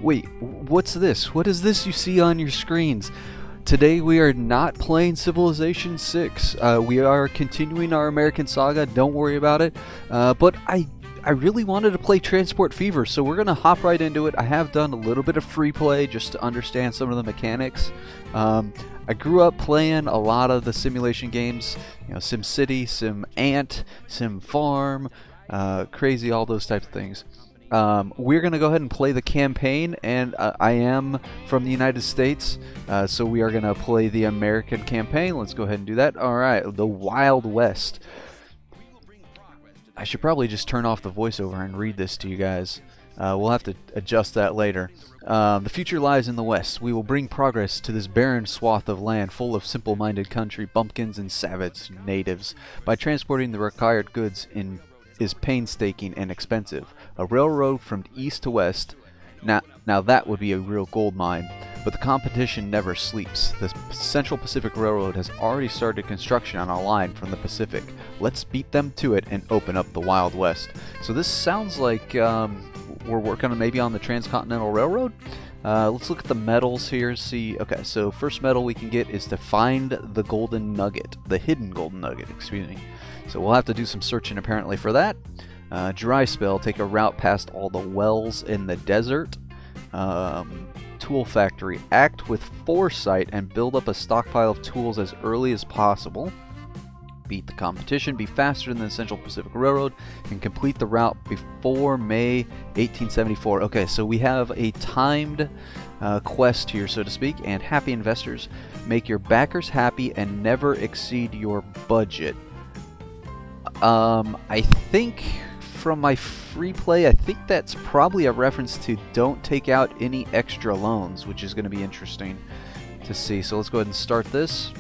Wait, what's this? What is this you see on your screens? Today we are not playing Civilization 6. We are continuing our American Saga, don't worry about it. But I really wanted to play Transport Fever, so we're going to hop right into it. I have done a little bit of free play just to understand some of the mechanics. I grew up playing a lot of the simulation games, you know, SimCity, Sim Ant, Sim Farm, Crazy, all those types of things. We're going to go ahead and play the campaign, and I am from the United States, so we are going to play the American campaign. Let's go ahead and do that. Alright, the Wild West. I should probably just turn off the voiceover and read this to you guys. We'll have to adjust that later. The future lies in the West. We will bring progress to this barren swath of land full of simple-minded country bumpkins and savage natives by transporting the required goods is painstaking and expensive. A railroad from east to west, now that would be a real gold mine. But the competition never sleeps. The Central Pacific Railroad has already started construction on a line from the Pacific. Let's beat them to it and open up the Wild West. So this sounds like we're working maybe on the Transcontinental Railroad. Let's look at the medals here. See, okay, so first medal we can get is to find the golden nugget, the hidden golden nugget, excuse me. So we'll have to do some searching apparently for that. Dry spell, take a route past all the wells in the desert. Tool factory, act with foresight and build up a stockpile of tools as early as possible. Beat the competition, be faster than the Central Pacific Railroad, and complete the route before May 1874. Okay, so we have a timed quest here, so to speak, and happy investors. Make your backers happy and never exceed your budget. I think from my free play, I think that's probably a reference to don't take out any extra loans, which is going to be interesting to see. So let's go ahead and start this.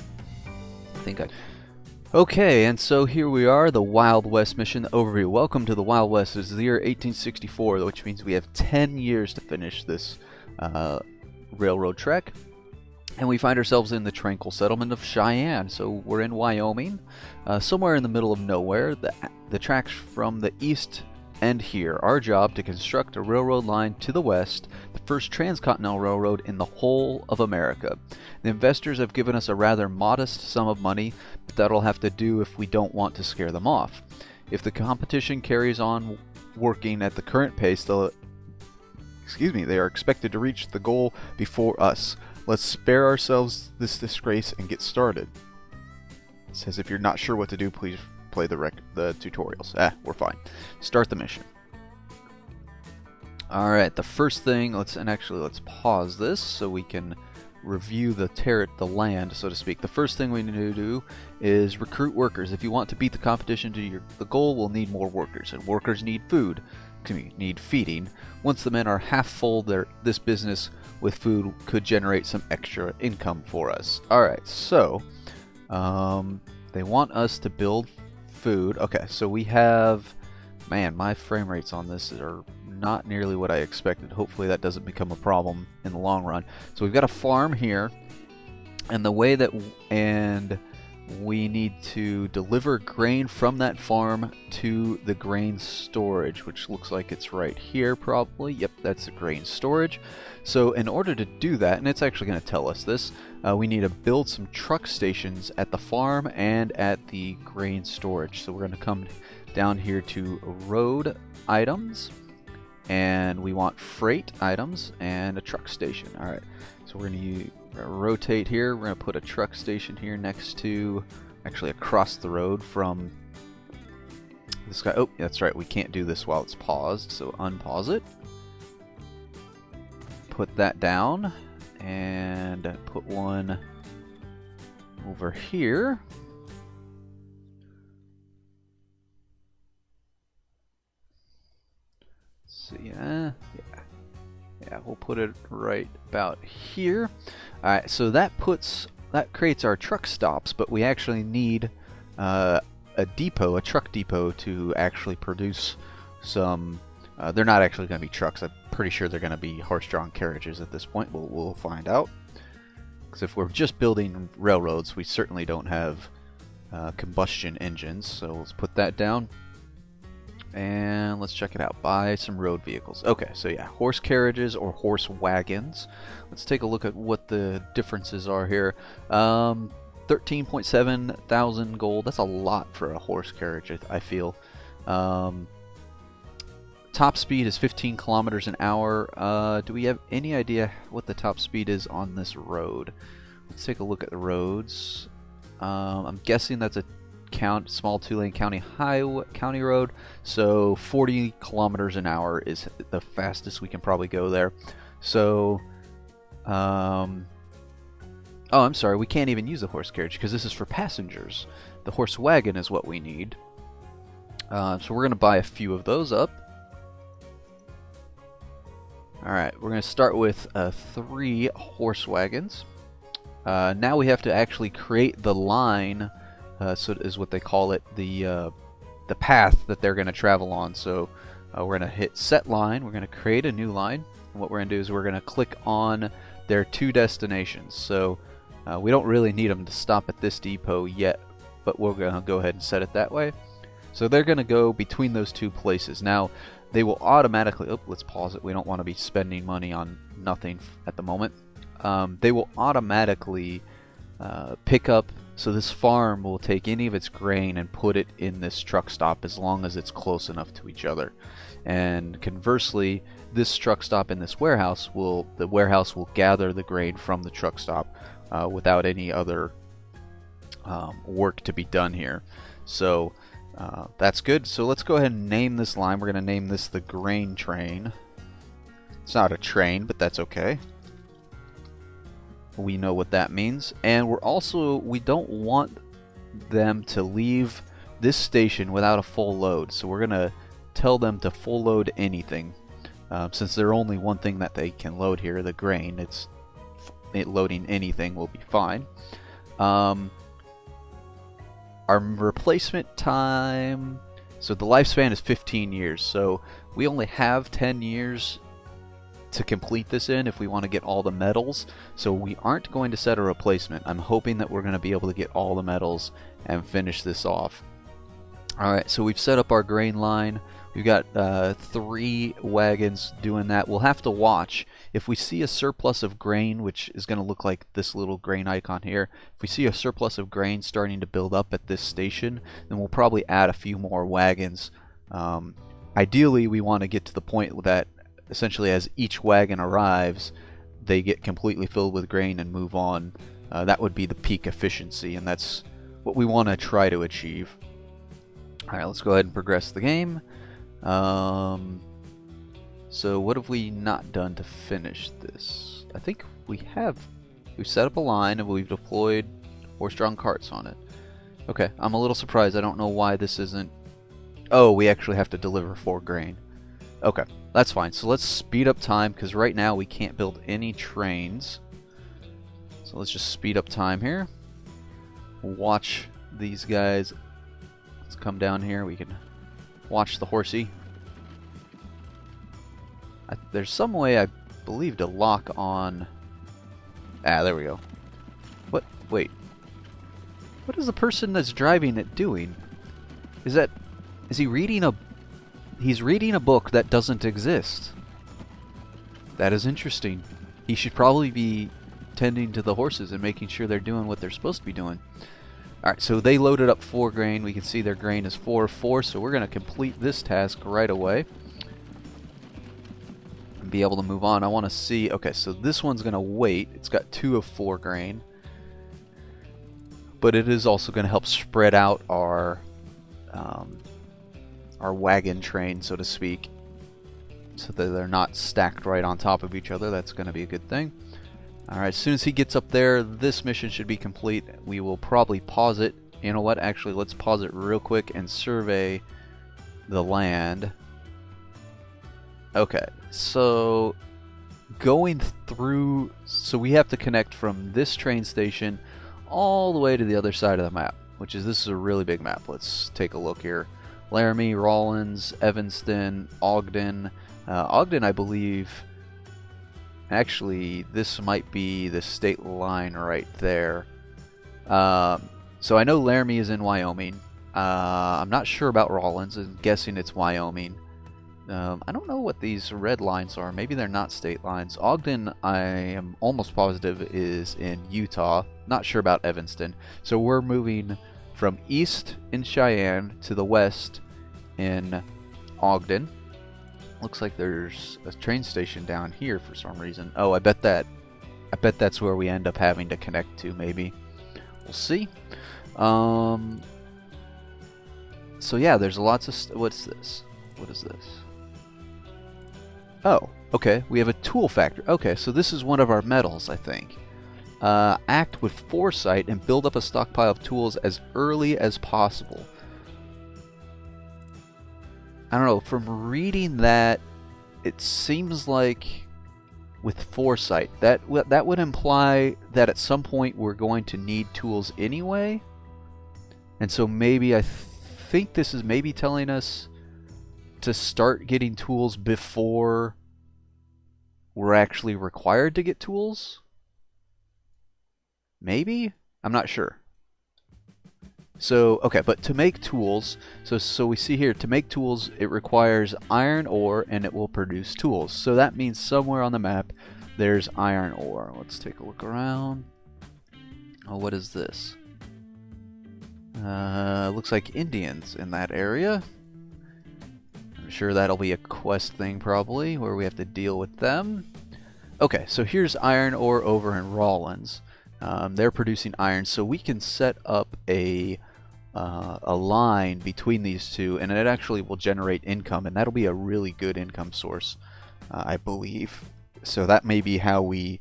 Okay, and so here we are, the Wild West mission overview. Welcome to the Wild West. This is the year 1864, which means we have 10 years to finish this railroad trek. And we find ourselves in the tranquil settlement of Cheyenne. So we're in Wyoming, somewhere in the middle of nowhere. The tracks from the east end here. Our job to construct a railroad line to the west, the first transcontinental railroad in the whole of America. The investors have given us a rather modest sum of money, but that'll have to do if we don't want to scare them off. If the competition carries on working at the current pace, they are expected to reach the goal before us. Let's spare ourselves this disgrace and get started. It says if you're not sure what to do, please play the tutorials. We're fine. Start the mission. Alright, the first thing, let's pause this so we can review the land, so to speak. The first thing we need to do is recruit workers. If you want to beat the competition to the goal, we'll need more workers, and workers need food. Need feeding. Once the men are half full, this business with food could generate some extra income for us. Alright, so they want us to build food. Okay, so we have, man, my frame rates on this are not nearly what I expected. Hopefully that doesn't become a problem in the long run. So we've got a farm here, and the way that we need to deliver grain from that farm to the grain storage, which looks like it's right here probably. Yep, that's the grain storage. So in order to do that, and it's actually going to tell us this, we need to build some truck stations at the farm and at the grain storage. So we're going to come down here to road items, and we want freight items and a truck station. Alright, so we're going to rotate here. We're going to put a truck station here next to, actually across the road from this guy. Oh, that's right, we can't do this while it's paused, so unpause it. Put that down, and put one over here. So yeah, we'll put it right about here. Alright, so that creates our truck stops, but we actually need a truck depot to actually produce some. They're not actually going to be trucks. I'm pretty sure they're going to be horse-drawn carriages at this point. We'll find out. Because if we're just building railroads, we certainly don't have combustion engines. So let's put that down. And let's check it out. Buy some road vehicles. Okay, so yeah, horse carriages or horse wagons. Let's take a look at what the differences are here. 13.7 thousand gold. That's a lot for a horse carriage, I feel. Top speed is 15 kilometers an hour. Do we have any idea what the top speed is on this road? Let's take a look at the roads. I'm guessing that's a small two-lane county road, so 40 kilometers an hour is the fastest we can probably go there. So, oh, I'm sorry, we can't even use the horse carriage because this is for passengers. The horse wagon is what we need. So we're gonna buy a few of those up. Alright, we're going to start with 3 horse wagons. Now we have to actually create the line, so is what they call it, the path that they're going to travel on. So we're going to hit set line, we're going to create a new line, and what we're going to do is we're going to click on their 2 destinations. So we don't really need them to stop at this depot yet, but we're going to go ahead and set it that way. So they're going to go between those 2 places. Now, they will automatically, let's pause it, we don't want to be spending money on nothing at the moment. They will automatically pick up, so this farm will take any of its grain and put it in this truck stop as long as it's close enough to each other. And conversely, this truck stop and this warehouse will gather the grain from the truck stop without any other work to be done here. So that's good. So let's go ahead and name this line. We're going to name this the grain train. It's not a train, but that's okay. We know what that means. And we don't want them to leave this station without a full load. So we're going to tell them to full load anything. Since there's only one thing that they can load here, the grain, loading anything will be fine. Our replacement time, so the lifespan is 15 years, so we only have 10 years to complete this in if we want to get all the medals, so we aren't going to set a replacement. I'm hoping that we're going to be able to get all the medals and finish this off. Alright, so we've set up our grain line. We've got 3 wagons doing that. We'll have to watch. If we see a surplus of grain, which is going to look like this little grain icon here, if we see a surplus of grain starting to build up at this station, then we'll probably add a few more wagons. Ideally, we want to get to the point that essentially as each wagon arrives, they get completely filled with grain and move on. That would be the peak efficiency, and that's what we want to try to achieve. Alright, let's go ahead and progress the game. So what have we not done to finish this? I think we've set up a line and we've deployed horse-drawn carts on it. Okay, I'm a little surprised. I don't know why this isn't... Oh, we actually have to deliver 4 grain. Okay, that's fine. So let's speed up time, because right now we can't build any trains. So let's just speed up time here. Watch these guys. Let's come down here. We can watch the horsey. There's some way, I believe, to lock on... Ah, there we go. What? Wait. What is the person that's driving it doing? Is he reading a... He's reading a book that doesn't exist. That is interesting. He should probably be tending to the horses and making sure they're doing what they're supposed to be doing. Alright, so they loaded up 4 grain. We can see their grain is 4 of 4, so we're going to complete this task right away. And be able to move on. I want to see... Okay, so this one's going to wait. It's got 2 of 4 grain. But it is also going to help spread out our wagon train, so to speak, so that they're not stacked right on top of each other. That's going to be a good thing. Alright, as soon as he gets up there, this mission should be complete. We will probably pause it. You know what? Actually, let's pause it real quick and survey the land. Okay, so going through... So we have to connect from this train station all the way to the other side of the map, which is... This is a really big map. Let's take a look here. Laramie, Rawlins, Evanston, Ogden. Ogden, I believe... Actually, this might be the state line right there. So I know Laramie is in Wyoming. I'm not sure about Rawlins. I'm guessing it's Wyoming. I don't know what these red lines are. Maybe they're not state lines. Ogden, I am almost positive, is in Utah. Not sure about Evanston. So we're moving from east in Cheyenne to the west in Ogden. Looks like there's a train station down here for some reason. Oh, I bet that's where we end up having to connect to, maybe. We'll see. So yeah, there's lots of... What's this? What is this? Oh, okay. We have a tool factory. Okay, so this is one of our metals, I think. Act with foresight and build up a stockpile of tools as early as possible. I don't know. From reading that, it seems like with foresight, that would imply that at some point we're going to need tools anyway. And so maybe I think this is maybe telling us to start getting tools before we're actually required to get tools? Maybe? I'm not sure. So, okay, but to make tools, so we see here, to make tools, it requires iron ore and it will produce tools. So that means somewhere on the map there's iron ore. Let's take a look around. Oh, what is this? Looks like Indians in that area. I'm sure that'll be a quest thing probably, where we have to deal with them. Okay, so here's iron ore over in Rawlins. They're producing iron, so we can set up a line between these two, and it actually will generate income, and that'll be a really good income source, I believe. So that may be how we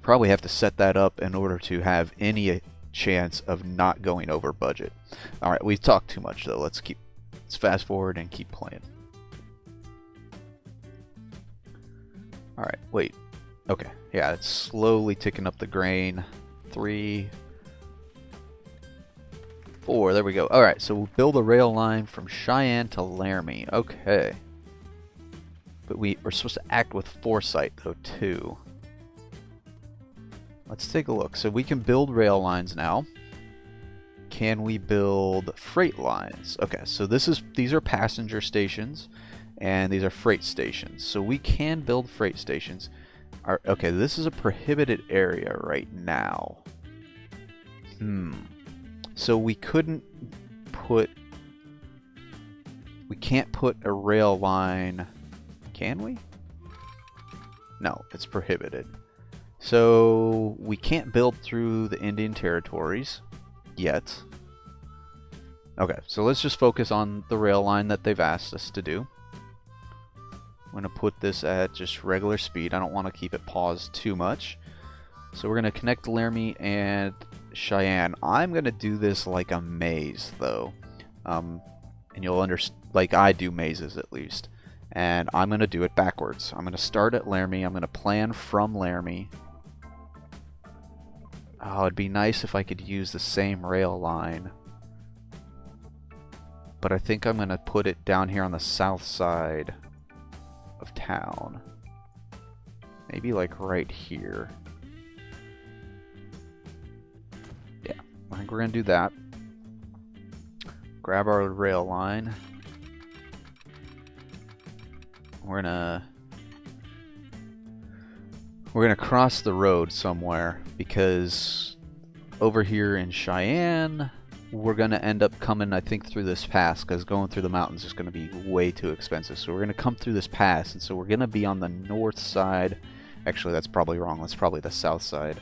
probably have to set that up in order to have any chance of not going over budget. All right, we've talked too much though. Let's fast forward and keep playing. All right, wait. Okay, yeah, it's slowly ticking up the grain. 3, 4, there we go. All right, so we'll build a rail line from Cheyenne to Laramie. Okay. But we're supposed to act with foresight, though, too. Let's take a look. So we can build rail lines now. Can we build freight lines? Okay, so these are passenger stations, and these are freight stations. So we can build freight stations. Okay, this is a prohibited area right now. So we can't put a rail line, can we? No, it's prohibited. So we can't build through the Indian territories yet. Okay, so let's just focus on the rail line that they've asked us to do. I'm going to put this at just regular speed. I don't want to keep it paused too much. So we're going to connect Laramie and Cheyenne. I'm going to do this like a maze, though. And you'll understand, like I do mazes at least. And I'm going to do it backwards. I'm going to start at Laramie. I'm going to plan from Laramie. Oh, it'd be nice if I could use the same rail line. But I think I'm going to put it down here on the south side of town. Maybe like right here. Yeah, I think we're going to do that. Grab our rail line. We're gonna cross the road somewhere, because over here in Cheyenne we're gonna end up coming, I think, through this pass, because going through the mountains is gonna be way too expensive. So we're gonna come through this pass, and so we're gonna be on the north side. Actually, that's probably wrong. That's probably the south side.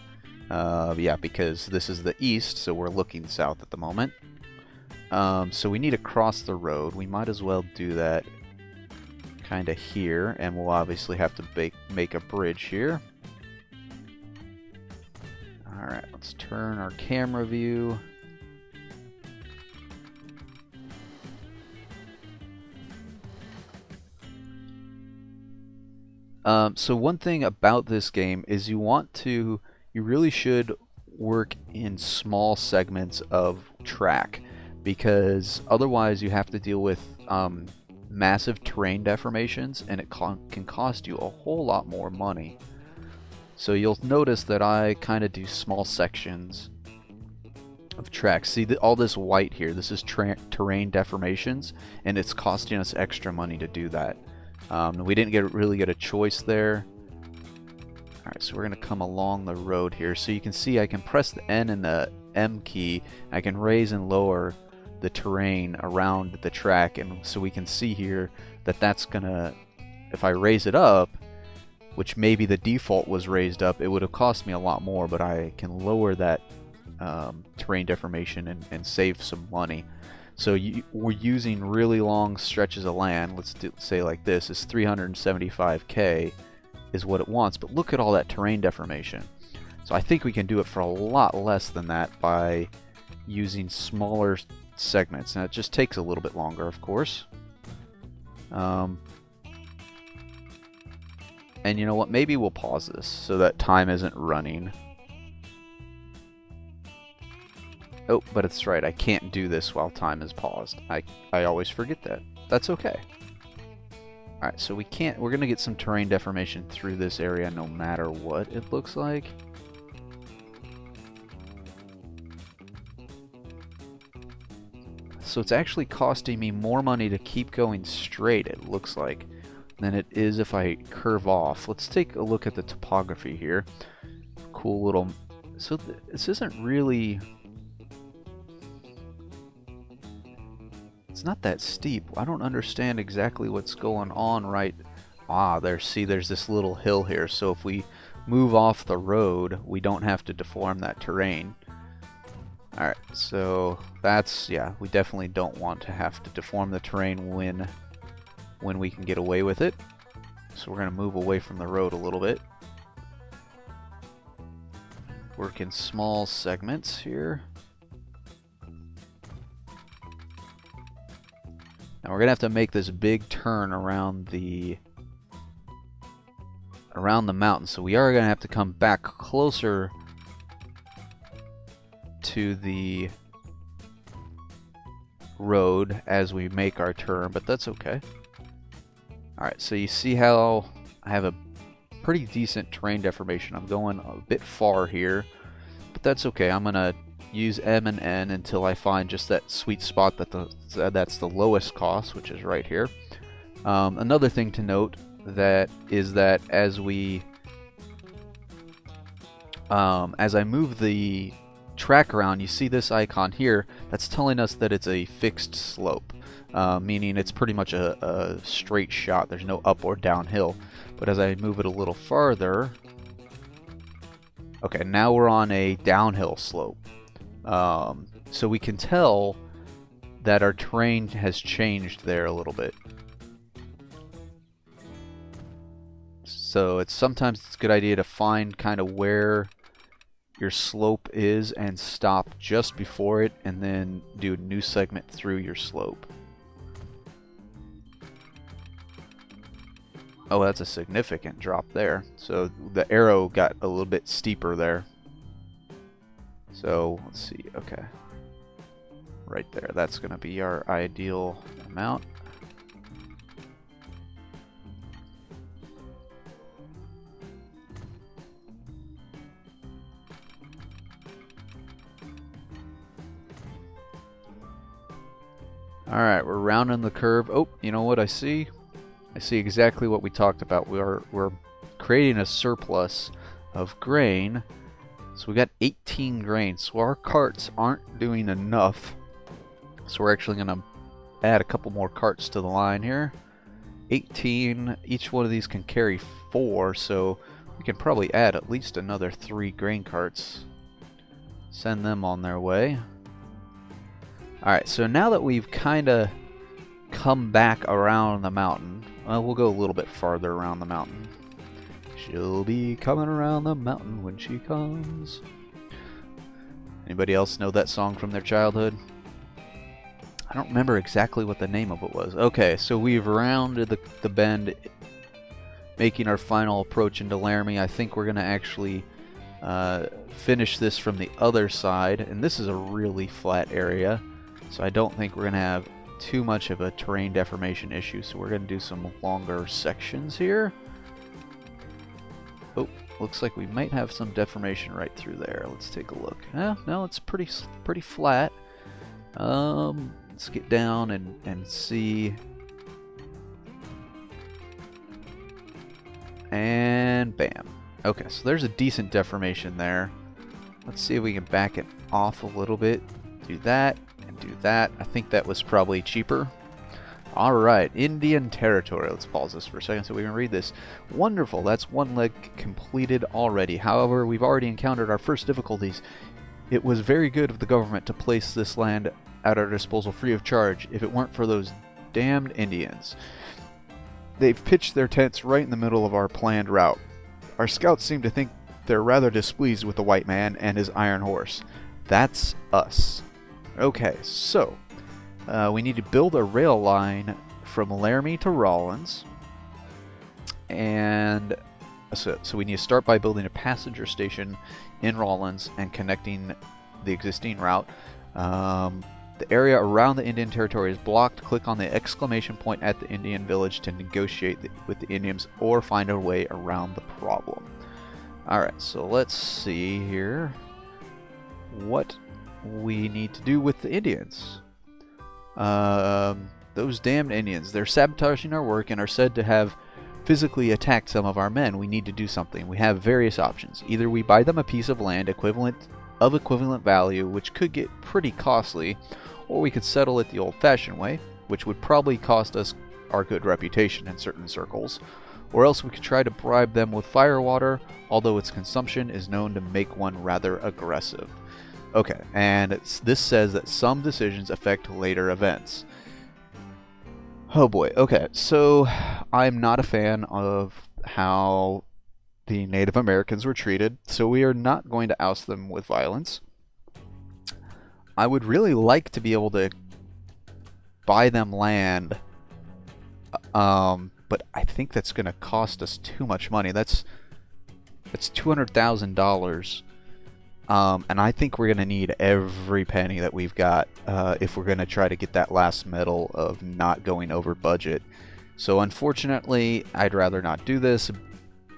Yeah, because this is the east, so we're looking south at the moment. So we need to cross the road. We might as well do that kind of here, and we'll obviously have to make a bridge here. Alright, let's turn our camera view. So one thing about this game is you really should work in small segments of track, because otherwise you have to deal with massive terrain deformations, and it can cost you a whole lot more money. So you'll notice that I kind of do small sections of tracks. See all this white here, this is terrain deformations, and it's costing us extra money to do that. We didn't really get a choice there. Alright, so we're going to come along the road here. So you can see I can press the N and the M key. I can raise and lower the terrain around the track, and so we can see here that that's going to, if I raise it up, which maybe the default was raised up, it would have cost me a lot more, but I can lower that terrain deformation and save some money. So we're using really long stretches of land. Let's say like this is 375k is what it wants, but look at all that terrain deformation. So I think we can do it for a lot less than that by using smaller segments. Now it just takes a little bit longer, of course. And you know what, maybe we'll pause this so that time isn't running. Oh, but it's right, I can't do this while time is paused. I always forget that. That's okay. Alright, so we're gonna get some terrain deformation through this area no matter what it looks like. So it's actually costing me more money to keep going straight, it looks like, than it is if I curve off. Let's take a look at the topography here. Cool little... So this isn't really... It's not that steep. I don't understand exactly what's going on right... there's this little hill here. So if we move off the road, we don't have to deform that terrain. Alright, so that's... yeah, we definitely don't want to have to deform the terrain when we can get away with it. So we're going to move away from the road a little bit. Work in small segments here. Now we're going to have to make this big turn around the mountain. So we are going to have to come back closer to the road as we make our turn, but that's okay. Alright, so you see how I have a pretty decent terrain deformation. I'm going a bit far here, but that's okay. I'm going to use M and N until I find just that sweet spot that's the lowest cost, which is right here. Another thing to note is that as I move the track around, you see this icon here that's telling us that it's a fixed slope, meaning it's pretty much a straight shot. There's no up or downhill. But as I move it a little farther, okay, now we're on a downhill slope. So we can tell that our terrain has changed there a little bit. So sometimes it's a good idea to find kind of where your slope is and stop just before it, and then do a new segment through your slope. Oh, that's a significant drop there. So the arrow got a little bit steeper there. So let's see, okay. Right there, that's going to be our ideal amount. Alright, we're rounding the curve. Oh, you know what I see? I see exactly what we talked about. We're creating a surplus of grain. So we got 18 grain. So our carts aren't doing enough. So we're actually going to add a couple more carts to the line here. 18. Each one of these can carry 4. So we can probably add at least another 3 grain carts. Send them on their way. Alright, so now that we've kind of come back around the mountain, well, we'll go a little bit farther around the mountain. She'll be coming around the mountain when she comes. Anybody else know that song from their childhood? I don't remember exactly what the name of it was. Okay, so we've rounded the bend, making our final approach into Laramie. I think we're going to actually finish this from the other side, and this is a really flat area. So I don't think we're going to have too much of a terrain deformation issue. So we're going to do some longer sections here. Oh, looks like we might have some deformation right through there. Let's take a look. No, it's pretty flat. Let's get down and see. And bam. Okay, so there's a decent deformation there. Let's see if we can back it off a little bit. Do that and do that. I think that was probably cheaper. Alright, Indian territory. Let's pause this for a second so we can read this. Wonderful, that's one leg completed already. However, we've already encountered our first difficulties. It was very good of the government to place this land at our disposal free of charge if it weren't for those damned Indians. They've pitched their tents right in the middle of our planned route. Our scouts seem to think they're rather displeased with the white man and his iron horse. That's us. Okay, so we need to build a rail line from Laramie to Rawlins. And so we need to start by building a passenger station in Rawlins and connecting the existing route. The area around the Indian Territory is blocked. Click on the exclamation point at the Indian village to negotiate with the Indians or find a way around the problem. Alright, so let's see here what we need to do with the Indians. Those damned Indians. They're sabotaging our work and are said to have physically attacked some of our men. We need to do something. We have various options. Either we buy them a piece of land equivalent value, which could get pretty costly, or we could settle it the old-fashioned way, which would probably cost us our good reputation in certain circles. Or else we could try to bribe them with firewater, although its consumption is known to make one rather aggressive. Okay, and this says that some decisions affect later events. Oh boy, okay, so I'm not a fan of how the Native Americans were treated, so we are not going to oust them with violence. I would really like to be able to buy them land, but I think that's going to cost us too much money. That's $200,000, and I think we're going to need every penny that we've got if we're going to try to get that last medal of not going over budget. So unfortunately, I'd rather not do this,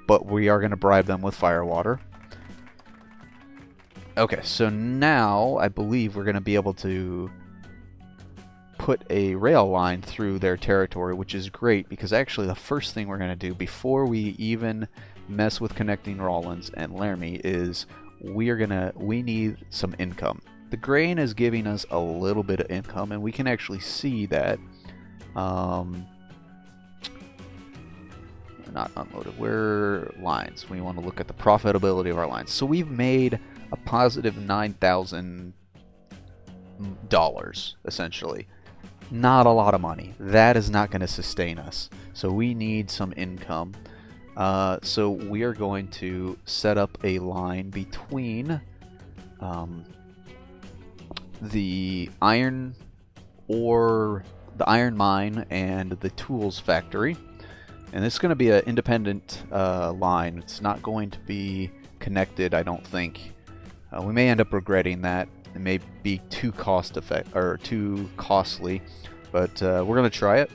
but we are going to bribe them with firewater. Okay, so now I believe we're going to be able to put a rail line through their territory, which is great because actually the first thing we're going to do before we even mess with connecting Rawlins and Laramie is we need some income. The grain is giving us a little bit of income, and we can actually see that. Not unloaded. Where lines? We want to look at the profitability of our lines. So we've made a positive $9,000 essentially. Not a lot of money. That is not going to sustain us. So we need some income. So we are going to set up a line between the iron mine and the tools factory. And this is going to be an independent line. It's not going to be connected, I don't think. We may end up regretting that. It may be too costly, but we're going to try it.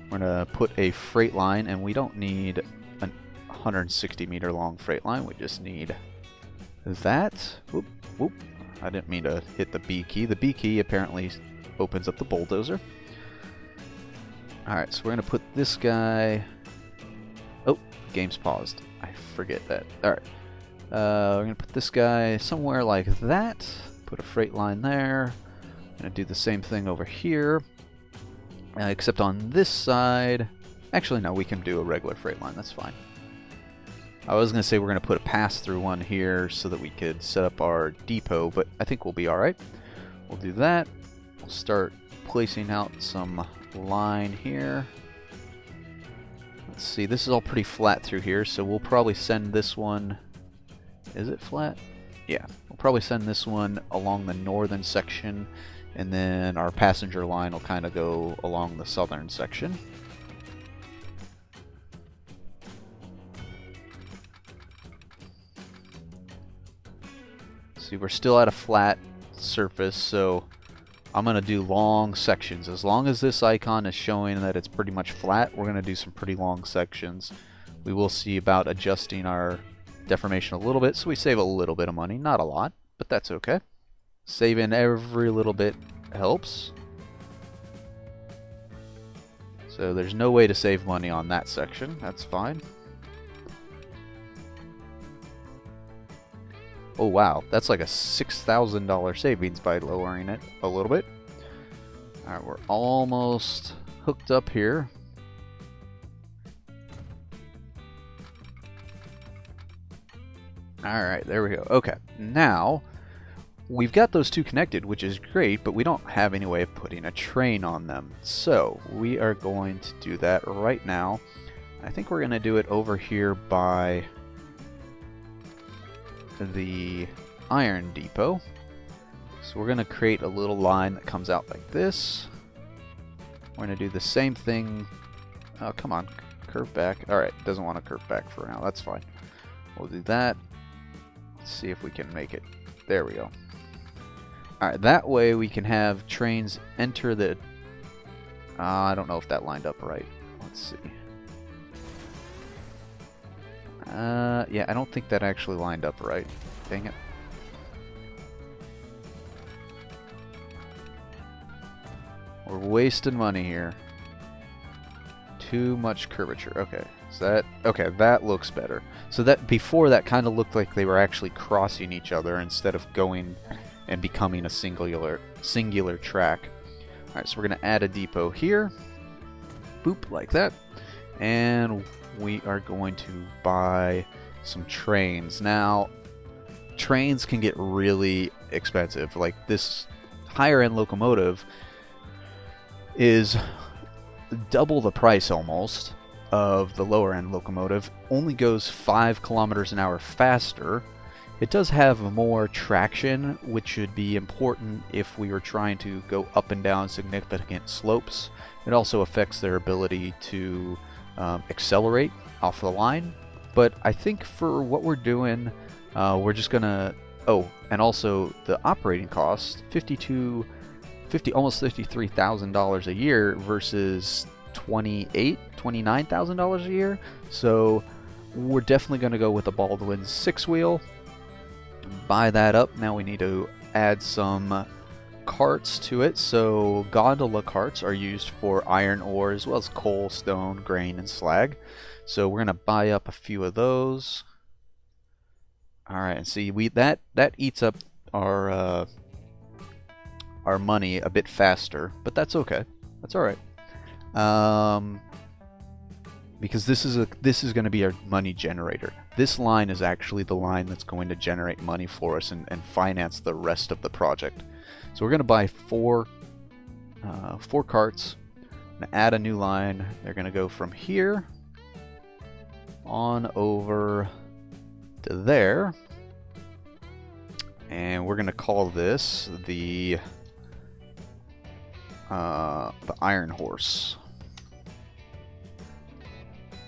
We're going to put a freight line, and we don't need a 160 meter long freight line. We just need that. Whoop, whoop. I didn't mean to hit the B key. The B key apparently opens up the bulldozer. Alright, so we're going to put this guy... Oh, game's paused. I forget that. Alright. We're going to put this guy somewhere like that. Put a freight line there. I'm going to do the same thing over here. Except on this side... Actually, no, we can do a regular freight line. That's fine. I was going to say we're going to put a pass-through one here so that we could set up our depot, but I think we'll be alright. We'll do that. We'll start placing out some line here. Let's see, this is all pretty flat through here, so we'll probably send this one... Is it flat? Yeah. We'll probably send this one along the northern section, and then our passenger line will kind of go along the southern section. See, we're still at a flat surface, so I'm going to do long sections. As long as this icon is showing that it's pretty much flat, we're going to do some pretty long sections. We will see about adjusting our deformation a little bit, so we save a little bit of money. Not a lot, but that's okay. Saving every little bit helps. So there's no way to save money on that section. That's fine. Oh wow, that's like a $6,000 savings by lowering it a little bit. Alright, we're almost hooked up here. Alright, there we go. Okay, now we've got those two connected, which is great, but we don't have any way of putting a train on them. So we are going to do that right now. I think we're going to do it over here by the iron depot. So we're going to create a little line that comes out like this. We're going to do the same thing. Oh, come on. Curve back. Alright, doesn't want to curve back for now. That's fine. We'll do that. Let's see if we can make it. There we go. Alright, that way we can have trains enter the... I don't know if that lined up right. Let's see. Yeah, I don't think that actually lined up right. Dang it. We're wasting money here. Too much curvature. Okay, so that... Okay, that looks better. So that before that kind of looked like they were actually crossing each other instead of going and becoming a singular track. Alright, so we're going to add a depot here. Boop, like that. And we are going to buy some trains. Now, trains can get really expensive. Like this higher end locomotive is double the price almost of the lower end locomotive. Only goes 5 kilometers an hour faster. It does have more traction, which should be important if we were trying to go up and down significant slopes. It also affects their ability to accelerate off the line. But I think for what we're doing, we're just gonna... Oh, and also the operating cost, almost $53,000 a year versus $29,000 a year. So we're definitely going to go with the Baldwin 6-wheel. Buy that up. Now we need to add some carts to it. So gondola carts are used for iron ore as well as coal, stone, grain, and slag. So we're going to buy up a few of those. All right, and see, that eats up our money a bit faster, but that's okay. That's all right. Because this is going to be our money generator. This line is actually the line that's going to generate money for us and finance the rest of the project. So we're going to buy four carts and add a new line. They're going to go from here on over to there, and we're going to call this the Iron Horse.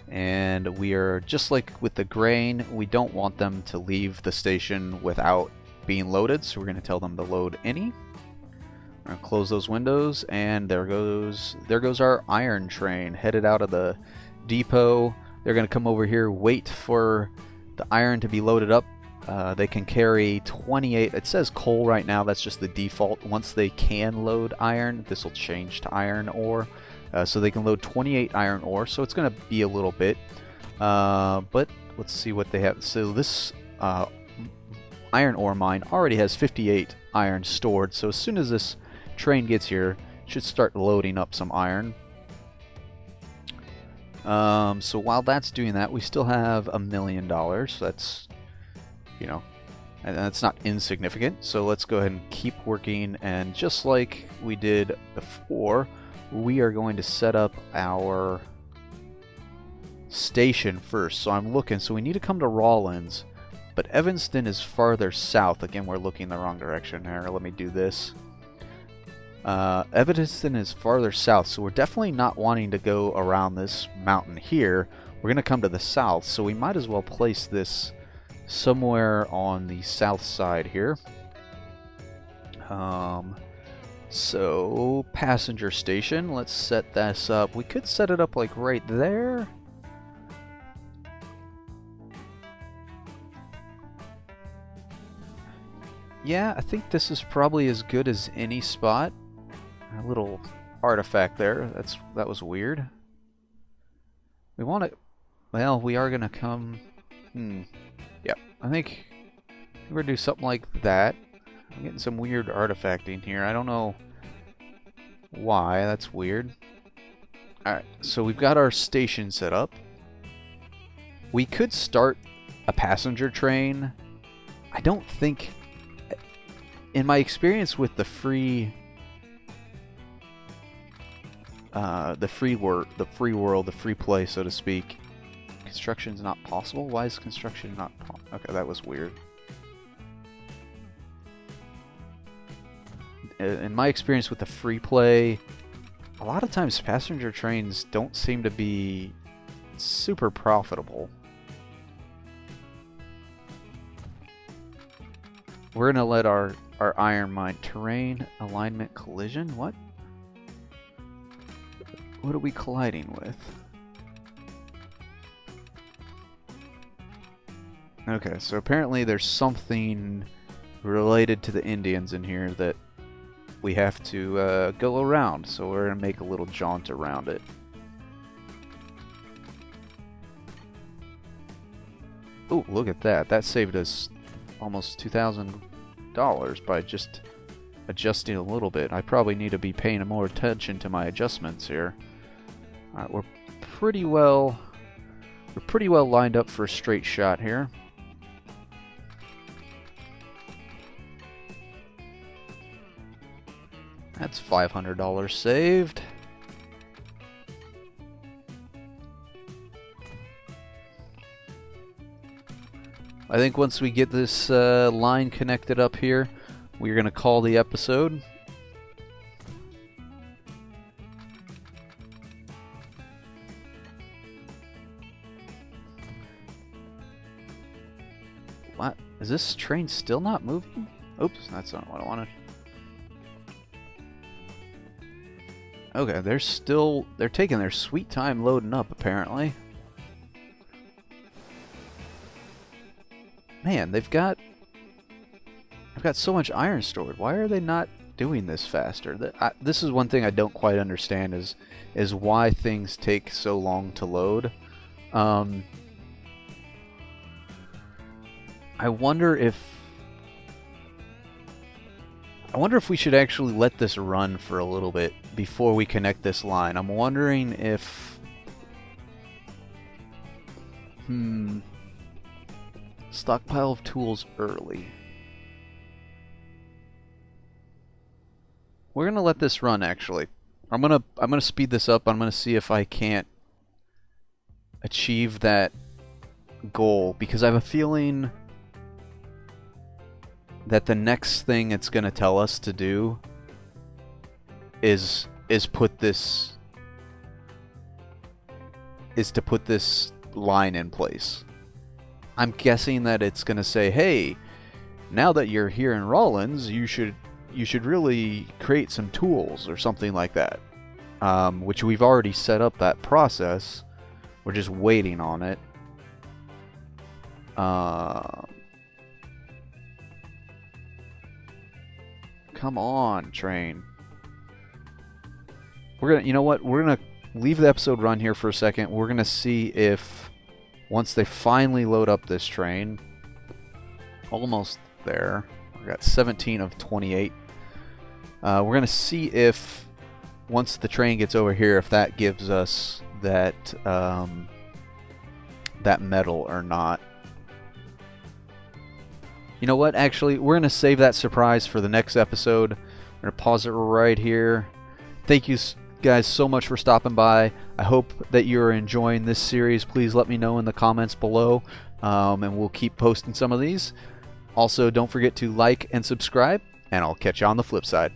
And we are just like with the grain, we don't want them to leave the station without being loaded, so we're going to tell them to load any. We're going to close those windows, and there goes our iron train headed out of the depot. They're going to come over here, wait for the iron to be loaded up. They can carry 28. It says coal right now. That's just the default. Once they can load iron, this will change to iron ore. So they can load 28 iron ore. So it's going to be a little bit. But let's see what they have. So this iron ore mine already has 58 iron stored. So as soon as this train gets here, it should start loading up some iron. So while that's doing that, we still have $1 million. That's, you know, and that's not insignificant. So let's go ahead and keep working, and just like we did before, we are going to set up our station first. So I'm looking, so we need to come to Rawlins, but Evanston is farther south. Again, we're looking the wrong direction here. Let me do this. Evanston is farther south, so we're definitely not wanting to go around this mountain here. We're going to come to the south, so we might as well place this somewhere on the south side here. So, passenger station, let's set this up. We could set it up like right there. Yeah, I think this is probably as good as any spot. A little artifact there. That was weird. We want to... Well, we are going to come... Yep. I think we're going to do something like that. I'm getting some weird artifacting here. I don't know why. That's weird. Alright, so we've got our station set up. We could start a passenger train. I don't think... In my experience with the free world, the free play, so to speak, construction's not possible. Why is construction not possible? Okay, that was weird. In my experience with the free play, a lot of times passenger trains don't seem to be super profitable. We're gonna let our iron mine terrain alignment collision. What are we colliding with? Okay, so apparently there's something related to the Indians in here that we have to go around, so we're gonna make a little jaunt around it. Oh, look at that. That saved us almost $2,000 by just adjusting a little bit. I probably need to be paying more attention to my adjustments here. Alright, we're pretty well lined up for a straight shot here. That's $500 saved. I think once we get this line connected up here, we're going to call the episode. What? Is this train still not moving? Oops, that's not what I wanted. Okay, they're taking their sweet time loading up, apparently. Man, I've got so much iron stored. Why are they not doing this faster? This is one thing I don't quite understand is why things take so long to load. I wonder if we should actually let this run for a little bit before we connect this line. I'm wondering if... Stockpile of tools early. We're gonna let this run, actually. I'm gonna speed this up. I'm gonna see if I can't achieve that goal, because I have a feeling that the next thing it's gonna tell us to do is to put this line in place. I'm guessing that it's gonna say, hey, now that you're here in Rollins, you should really create some tools or something like that. Which we've already set up that process. We're just waiting on it. Come on, train. You know what? We're gonna leave the episode run here for a second. We're gonna see if once they finally load up this train, almost there. We got 17 of 28. We're gonna see if once the train gets over here, if that gives us that that metal or not. You know what? Actually, we're gonna save that surprise for the next episode. I'm gonna pause it right here. Thank you guys so much for stopping by. I hope that you're enjoying this series. Please let me know in the comments below, and we'll keep posting some of these. Also, don't forget to like and subscribe, and I'll catch you on the flip side.